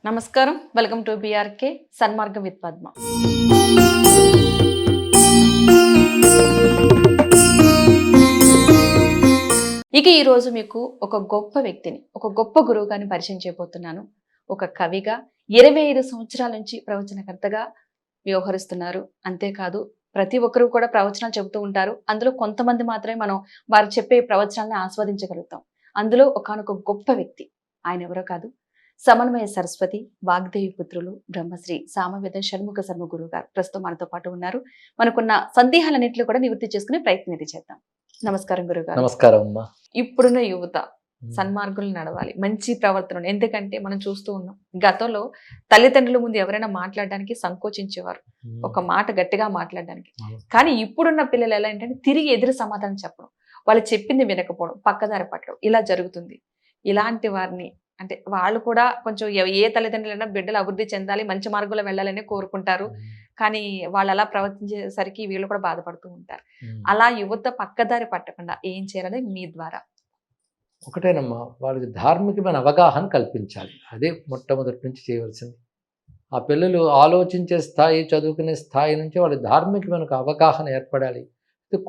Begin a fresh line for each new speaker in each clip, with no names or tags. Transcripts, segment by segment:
నమస్కారం. Welcome to BRK Sanmargam with Padma. ఇక ఈరోజు మీకు ఒక గొప్ప వ్యక్తిని, ఒక గొప్ప గురువుగారిని పరిచయం చేయబోతున్నాను. ఒక కవిగా 25 సంవత్సరాల నుంచి ప్రవచనకర్తగా వ్యవహరిస్తున్నారు. అంతేకాదు ప్రతి ఒక్కరు కూడా ప్రవచనాలు చెబుతూ ఉంటారు. అందులో కొంతమంది మాత్రమే మనం వారు చెప్పే ప్రవచనాల్ని ఆస్వాదించగలుగుతాం. అందులో ఒకానొక గొప్ప వ్యక్తి. ఆయన ఎవరో కాదు, సమన్వయ సరస్వతి, వాగ్దేవి పుత్రులు, బ్రహ్మశ్రీ సామవేద షణ్ముఖ శర్మ గురువు గారు ప్రస్తుతం మనతో పాటు ఉన్నారు. మనకున్న సందేహాలన్నింటిలో కూడా నివృత్తి చేసుకునే ప్రయత్నం అయితే చేద్దాం. నమస్కారం గురుగారు.
నమస్కారం అమ్మా.
ఇప్పుడున్న యువత సన్మార్గులు నడవాలి, మంచి ప్రవర్తన. ఎందుకంటే మనం చూస్తూ ఉన్నాం, గతంలో తల్లిదండ్రుల ముందు ఎవరైనా మాట్లాడడానికి సంకోచించేవారు, ఒక మాట గట్టిగా మాట్లాడడానికి. కానీ ఇప్పుడున్న పిల్లలు ఎలా ఏంటంటే తిరిగి ఎదురు సమాధానం చెప్పడం, వాళ్ళు చెప్పింది వినకపోవడం, పక్కదారి పట్టడం ఇలా జరుగుతుంది. ఇలాంటి వారిని అంటే వాళ్ళు కూడా కొంచెం ఏ తల్లిదండ్రులైనా బిడ్డలు అభివృద్ధి చెందాలి, మంచి మార్గంలో వెళ్ళాలని కోరుకుంటారు. కానీ వాళ్ళు అలా ప్రవర్తించేసరికి వీళ్ళు కూడా బాధపడుతూ ఉంటారు. అలా యువత పక్కదారి పట్టకుండా ఏం చేయాలని మీ ద్వారా?
ఒకటేనమ్మా, వాళ్ళకి ధార్మికమైన అవగాహన కల్పించాలి. అదే మొట్టమొదటి నుంచి చేయవలసింది. ఆ పిల్లలు ఆలోచించే స్థాయి, చదువుకునే స్థాయి నుంచి వాళ్ళకి ధార్మికమైన ఒక అవగాహన ఏర్పడాలి.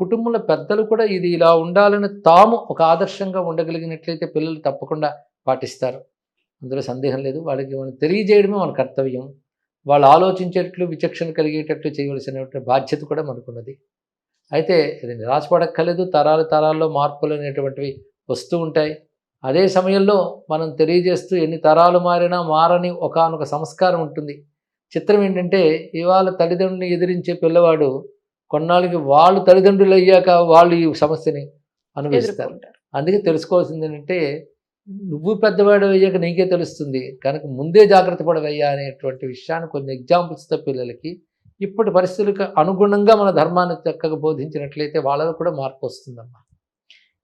కుటుంబంలో పెద్దలు కూడా ఇది ఇలా ఉండాలని తాము ఒక ఆదర్శంగా ఉండగలిగినట్లయితే పిల్లలు తప్పకుండా పాటిస్తారు. అందులో సందేహం లేదు. వాళ్ళకి మనం తెలియజేయడమే మన కర్తవ్యం. వాళ్ళు ఆలోచించేటట్లు, విచక్షణ కలిగేటట్లు చేయవలసినటువంటి బాధ్యత కూడా మనకున్నది. అయితే ఇది నిరాశపడక్కర్లేదు. తరాల్లో మార్పులు అనేటువంటివి వస్తూ ఉంటాయి. అదే సమయంలో మనం తెలియజేస్తూ ఎన్ని తరాలు మారినా మారని ఒకానొక సంస్కారం ఉంటుంది. చిత్రం ఏంటంటే, ఇవాళ తల్లిదండ్రులను ఎదిరించే పిల్లవాడు కొన్నాళ్ళకి వాళ్ళు తల్లిదండ్రులు అయ్యాక వాళ్ళు ఈ సమస్యని అనుభవిస్తారు. అందుకే తెలుసుకోవాల్సింది ఏంటంటే, నువ్వు పెద్దవాడు అయ్యాక నీకే తెలుస్తుంది కనుక ముందే జాగ్రత్త పడవయ్యా అనేటువంటి విషయాన్ని కొన్ని ఎగ్జాంపుల్స్తో పిల్లలకి ఇప్పటి పరిస్థితులకు అనుగుణంగా మన ధర్మాన్ని చక్కగా బోధించినట్లయితే వాళ్ళలో కూడా మార్పు వస్తుందమ్మా.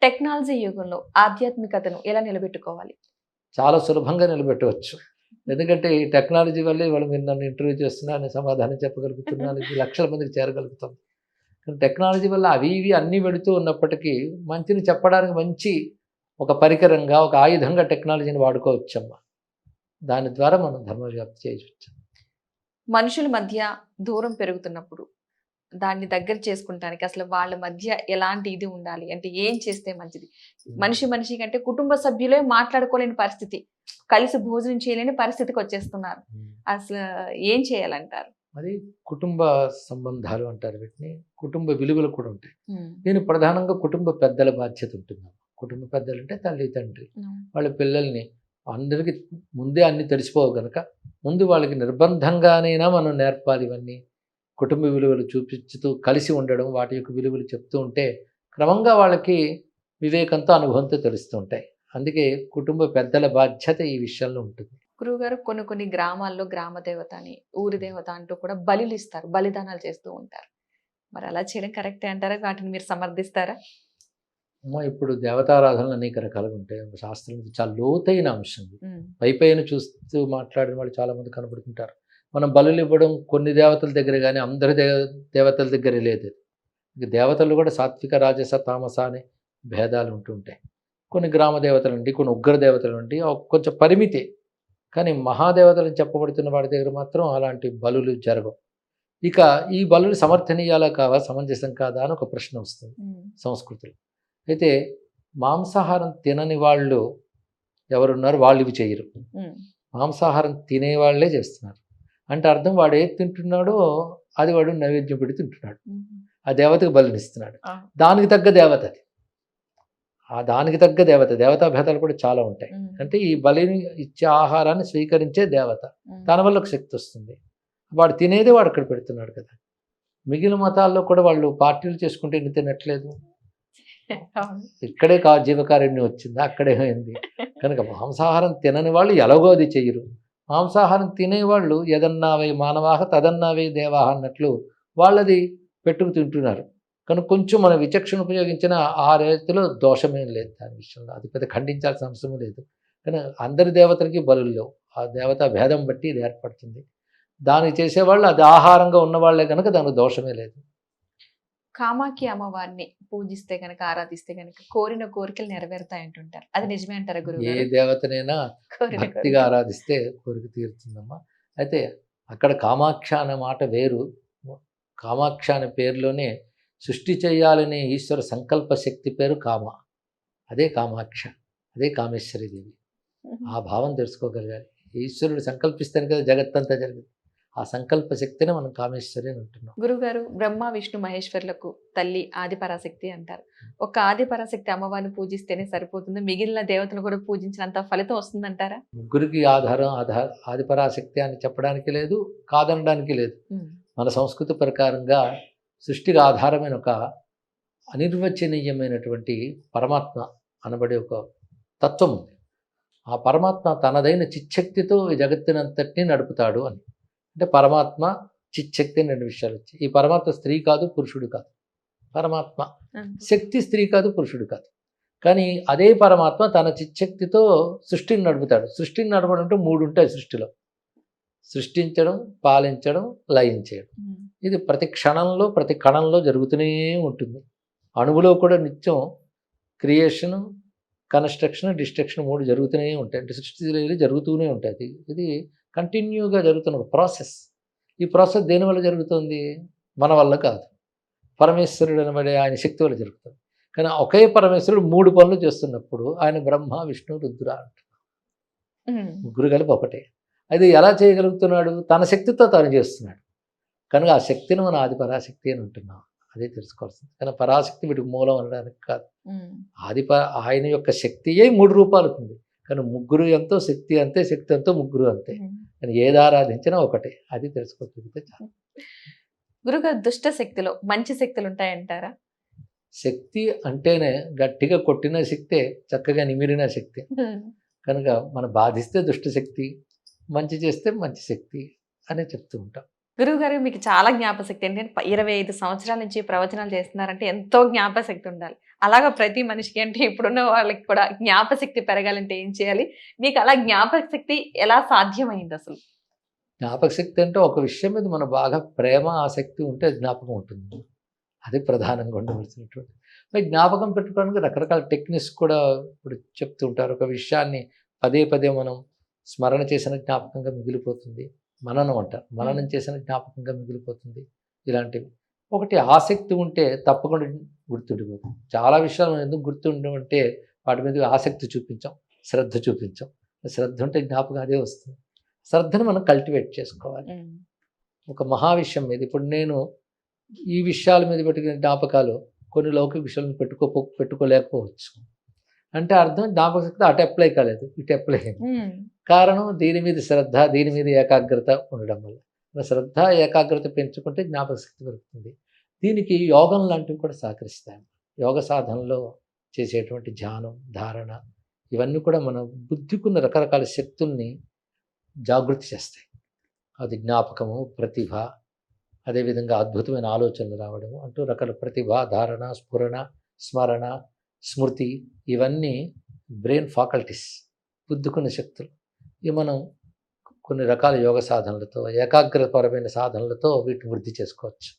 టెక్నాలజీ యుగంలో ఆధ్యాత్మికతను ఎలా నిలబెట్టుకోవాలి?
చాలా సులభంగా నిలబెట్టవచ్చు. ఎందుకంటే ఈ టెక్నాలజీ వల్లే వాళ్ళు మీరు నన్ను ఇంటర్వ్యూ చేస్తున్నా అని సమాధానం చెప్పగలుగుతున్నాను, ఇది లక్షల మందికి చేరగలుగుతాం. కానీ టెక్నాలజీ వల్ల అవి ఇవి అన్నీ వెళుతూ ఉన్నప్పటికీ మంచిని చెప్పడానికి మంచి ఒక పరికరంగా, ఒక ఆయుధంగా టెక్నాలజీని వాడుకోవచ్చమ్మా. దాని ద్వారా మనం ధర్మవ్యాప్తి చేయవచ్చు.
మనుషుల మధ్య దూరం పెరుగుతున్నప్పుడు దాన్ని దగ్గర చేసుకుంటానికి అసలు వాళ్ళ మధ్య ఎలాంటి ఇది ఉండాలి అంటే ఏం చేస్తే మంచిది? మనిషి కంటే కుటుంబ సభ్యులే మాట్లాడుకోలేని పరిస్థితి, కలిసి భోజనం చేయలేని పరిస్థితికి వచ్చేస్తున్నారు. అసలు ఏం చేయాలంటారు?
అది కుటుంబ సంబంధాలు అంటారు వీటిని. కుటుంబ విలువలు కూడా ఉంటాయి. నేను ప్రధానంగా కుటుంబ పెద్దల బాధ్యత ఉంటుంది. కుటుంబ పెద్దలు అంటే తల్లి, తండ్రి, వాళ్ళ పిల్లల్ని అందరికీ ముందే అన్ని తెలిసిపోవు కనుక ముందు వాళ్ళకి నిర్బంధంగానైనా మనం నేర్పాలి. ఇవన్నీ కుటుంబ విలువలు చూపించుతూ కలిసి ఉండడం, వాటి యొక్క విలువలు చెప్తూ ఉంటే క్రమంగా వాళ్ళకి వివేకంతో, అనుభవంతో తెలుస్తూ ఉంటాయి. అందుకే కుటుంబ పెద్దల బాధ్యత ఈ విషయంలో ఉంటుంది.
గురువుగారు, కొన్ని గ్రామాల్లో గ్రామ దేవత అని, ఊరి దేవత అంటూ కూడా బలులు ఇస్తారు, బలిదానాలు చేస్తూ ఉంటారు. మరి అలా చేయడం కరెక్టే అంటారా? వాటిని మీరు సమర్థిస్తారా?
ఇప్పుడు దేవతారాధనలు అనేక రకాలుగా ఉంటాయి. శాస్త్రం చాలా లోతైన అంశం. పైపైన చూస్తూ మాట్లాడిన వాళ్ళు చాలామంది కనబడుతుంటారు. మనం బలులు ఇవ్వడం కొన్ని దేవతల దగ్గర కానీ అందరి దేవతల దగ్గర లేదు. ఇక దేవతలు కూడా సాత్విక, రాజస, తామస అనే భేదాలు ఉంటుంటాయి. కొన్ని గ్రామ దేవతలు ఉండి, కొన్ని ఉగ్ర దేవతలు ఉండి, కొంచెం పరిమితి. కానీ మహాదేవతలను చెప్పబడుతున్న వాడి దగ్గర మాత్రం అలాంటి బలులు జరగవు. ఇక ఈ బలులు సమర్థనీయాలా కావా, సమంజసం కాదా అని ఒక ప్రశ్న వస్తుంది సంస్కృతిలో. అయితే మాంసాహారం తినని వాళ్ళు ఎవరున్నారు, వాళ్ళు ఇవి చేయరు. మాంసాహారం తినేవాళ్లే చేస్తున్నారు. అంటే అర్థం వాడు ఏది తింటున్నాడో అది వాడు నైవేద్యం పెట్టి తింటున్నాడు. ఆ దేవతకు బలినిస్తున్నాడు. దానికి తగ్గ దేవత అది. ఆ దానికి తగ్గ దేవత. దేవతా భేదాలు కూడా చాలా ఉంటాయి. అంటే ఈ బలిని ఇచ్చే ఆహారాన్ని స్వీకరించే దేవత, దానివల్ల ఒక శక్తి వస్తుంది. వాడు తినేదే వాడు అక్కడ పెడుతున్నాడు కదా. మిగిలిన మతాల్లో కూడా వాళ్ళు పార్టీలు చేసుకుంటే ఎన్ని తినట్లేదు. ఇక్కడే జీవకారుణ్యం వచ్చింది, అక్కడే అయింది. కనుక మాంసాహారం తినని వాళ్ళు ఎలాగో అది చెయ్యరు. మాంసాహారం తినేవాళ్ళు యదన్నావే మానవాహ తదన్నావే దేవాహ అన్నట్లు వాళ్ళది పెట్టుకు తింటున్నారు. కనుక కొంచెం మన విచక్షణ ఉపయోగించిన ఆ రీతిలో దోషమేం లేదు దాని విషయంలో. అది పెద్ద ఖండించాల్సిన అవసరం లేదు. కానీ అందరి దేవతలకి బలులు లేవు. ఆ దేవతా భేదం బట్టి ఇది ఏర్పడుతుంది. దానికి చేసేవాళ్ళు అది ఆహారంగా ఉన్నవాళ్లే కనుక దానికి దోషమే లేదు.
కామాఖ్య అమ్మవారిని పూజిస్తే గనక ఆరాధిస్తే గనక కోరిన కోరికలు నెరవేరుతాయి అంటుంటారు. అది నిజమే అంటారా
ఏ
గురువుగారు?
దేవతనైనా
కోరిన
భక్తిగా
కోరికలు.
ఆరాధిస్తే కోరిక తీరుతుందమ్మా. అయితే అక్కడ కామాక్ష అనే మాట వేరు. కామాక్ష అనే పేరులోనే సృష్టి చేయాలనే ఈశ్వర సంకల్ప శక్తి పేరు కామ. అదే కామాక్ష, అదే కామేశ్వరి దేవి. ఆ భావం తెలుసుకోగలగాలి. ఈశ్వరుడు సంకల్పిస్తాను కదా జగత్తంతా జరిగింది. ఆ సంకల్ప శక్తిని మనం కామేశ్వరి అని అంటున్నాం.
గురుగారు బ్రహ్మ విష్ణు మహేశ్వరులకు తల్లి ఆదిపరాశక్తి అంటారు. ఒక ఆదిపరాశక్తి అమ్మవారిని పూజిస్తేనే సరిపోతుంది, మిగిలిన దేవతలు కూడా పూజించినంత ఫలితం వస్తుందంటారా?
ముగ్గురికి ఆదిపరాశక్తి అని చెప్పడానికి లేదు, కాదనడానికి లేదు. మన సంస్కృతి ప్రకారంగా సృష్టికి ఆధారమైన ఒక అనిర్వచనీయమైనటువంటి పరమాత్మ అనబడే ఒక తత్వం ఉంది. ఆ పరమాత్మ తనదైన చిచ్చక్తితో ఈ జగత్తునంతటినీ నడుపుతాడు అని. అంటే పరమాత్మ చిచ్చక్తి అని రెండు విషయాలు వచ్చాయి. ఈ పరమాత్మ స్త్రీ కాదు, పురుషుడు కాదు. పరమాత్మ శక్తి స్త్రీ కాదు, పురుషుడు కాదు. కానీ అదే పరమాత్మ తన చిచ్చక్తితో సృష్టిని నడుపుతాడు. సృష్టిని నడపడం అంటే మూడు ఉంటాయి సృష్టిలో: సృష్టించడం, పాలించడం, లయించేయడం. ఇది ప్రతి క్షణంలో ప్రతి కణంలో జరుగుతూనే ఉంటుంది. అణువులో కూడా నిత్యం క్రియేషను, కన్స్ట్రక్షన్, డిస్ట్రక్షన్ మూడు జరుగుతూనే ఉంటాయి. అంటే సృష్టి జరుగుతూనే ఉంటుంది. ఇది కంటిన్యూగా జరుగుతున్న ఒక ప్రాసెస్. ఈ ప్రాసెస్ దేనివల్ల జరుగుతుంది? మన వల్ల కాదు. పరమేశ్వరుడు అనబడే ఆయన శక్తి వల్ల జరుగుతుంది. కానీ ఒకే పరమేశ్వరుడు మూడు పనులు చేస్తున్నప్పుడు ఆయన బ్రహ్మ, విష్ణు, రుద్ర అంటున్నాడు. ముగ్గురు కలిపి ఒకటే. అది ఎలా చేయగలుగుతున్నాడు? తన శక్తితో తాను చేస్తున్నాడు. కనుక ఆ శక్తిని మనం ఆది పరాశక్తి అని అంటున్నాం. అదే తెలుసుకోవాల్సింది. కానీ పరాశక్తి వీటికి మూలం అనడానికి కాదు. ఆయన యొక్క శక్తియే మూడు రూపాలకు ఉంది. కానీ ముగ్గురు ఎంతో శక్తి అంతే, శక్తి ఎంతో ముగ్గురు అంతే. కానీ ఏది ఆరాధించినా ఒకటే. అది తెలుసుకోగలిగితే చాలు.
గురుగారు దుష్ట శక్తిలో మంచి శక్తులు ఉంటాయంటారా?
శక్తి అంటేనే గట్టిగా కొట్టిన శక్తే, చక్కగా నిమిరిన శక్తి. కనుక మనం బాధిస్తే దుష్ట శక్తి, మంచి చేస్తే మంచి శక్తి అనే చెప్తూ ఉంటాం.
గురువు గారు మీకు చాలా జ్ఞాపశక్తి ఏంటంటే 25 సంవత్సరాల నుంచి ప్రవచనాలు చేస్తున్నారంటే ఎంతో జ్ఞాపశక్తి ఉండాలి. అలాగా ప్రతి మనిషికి, అంటే ఇప్పుడున్న వాళ్ళకి కూడా జ్ఞాపశక్తి పెరగాలంటే ఏం చేయాలి? మీకు అలా జ్ఞాపశక్తి ఎలా సాధ్యమైంది అసలు?
జ్ఞాపక శక్తి అంటే ఒక విషయం మీద మనం బాగా ప్రేమ, ఆసక్తి ఉంటే జ్ఞాపకం ఉంటుంది. అది ప్రధానంగా ఉండవలసినటువంటి. మరి జ్ఞాపకం పెట్టుకోవడానికి రకరకాల టెక్నిక్స్ కూడా ఇప్పుడు చెప్తూ ఉంటారు. ఒక విషయాన్ని పదే పదే మనం స్మరణ చేసిన జ్ఞాపకంగా మిగిలిపోతుంది. మననం అంటారు. మననం చేసిన జ్ఞాపకంగా మిగిలిపోతుంది. ఇలాంటివి. ఒకటి ఆసక్తి ఉంటే తప్పకుండా గుర్తుండిపోతుంది. చాలా విషయాలు మనం ఎందుకు గుర్తుండమంటే వాటి మీద ఆసక్తి చూపించాం, శ్రద్ధ చూపించాం. శ్రద్ధ ఉంటే జ్ఞాపకం అదే వస్తుంది. శ్రద్ధను మనం కల్టివేట్ చేసుకోవాలి. ఒక మహా విషయం మీద ఇప్పుడు నేను ఈ విషయాల మీద పెట్టుకునే జ్ఞాపకాలు కొన్ని లౌకిక విషయాలను పెట్టుకోలేకపోవచ్చు. అంటే అర్థం జ్ఞాపకశక్తి అటు అప్లై కాలేదు, ఇటు అప్లై అయింది. కారణం దీని మీద శ్రద్ధ, దీని మీద ఏకాగ్రత ఉండడం వల్ల. శ్రద్ధ, ఏకాగ్రత పెంచుకుంటే జ్ఞాపకశక్తి పెరుగుతుంది. దీనికి యోగం లాంటివి కూడా సహకరిస్తాయి. యోగ సాధనలో చేసేటువంటి ధ్యానం, ధారణ ఇవన్నీ కూడా మన బుద్ధికున్న రకరకాల శక్తుల్ని జాగృతి చేస్తాయి. అది జ్ఞాపకము, ప్రతిభ, అదేవిధంగా అద్భుతమైన ఆలోచనలు రావడము అంటూ రకాల ప్రతిభ, ధారణ, స్ఫురణ, స్మరణ, స్మృతి ఇవన్నీ బ్రెయిన్ ఫ్యాకల్టీస్, బుద్ధికున్న శక్తులు. ఇవి మనం కొన్ని రకాల యోగ సాధనలతో, ఏకాగ్రపరమైన సాధనలతో వీటిని వృద్ధి చేసుకోవచ్చు.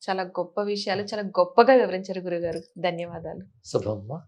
చాలా గొప్ప విషయాలు చాలా గొప్పగా వివరించారు గురుగారు. ధన్యవాదాలు.
శుభమ్మా.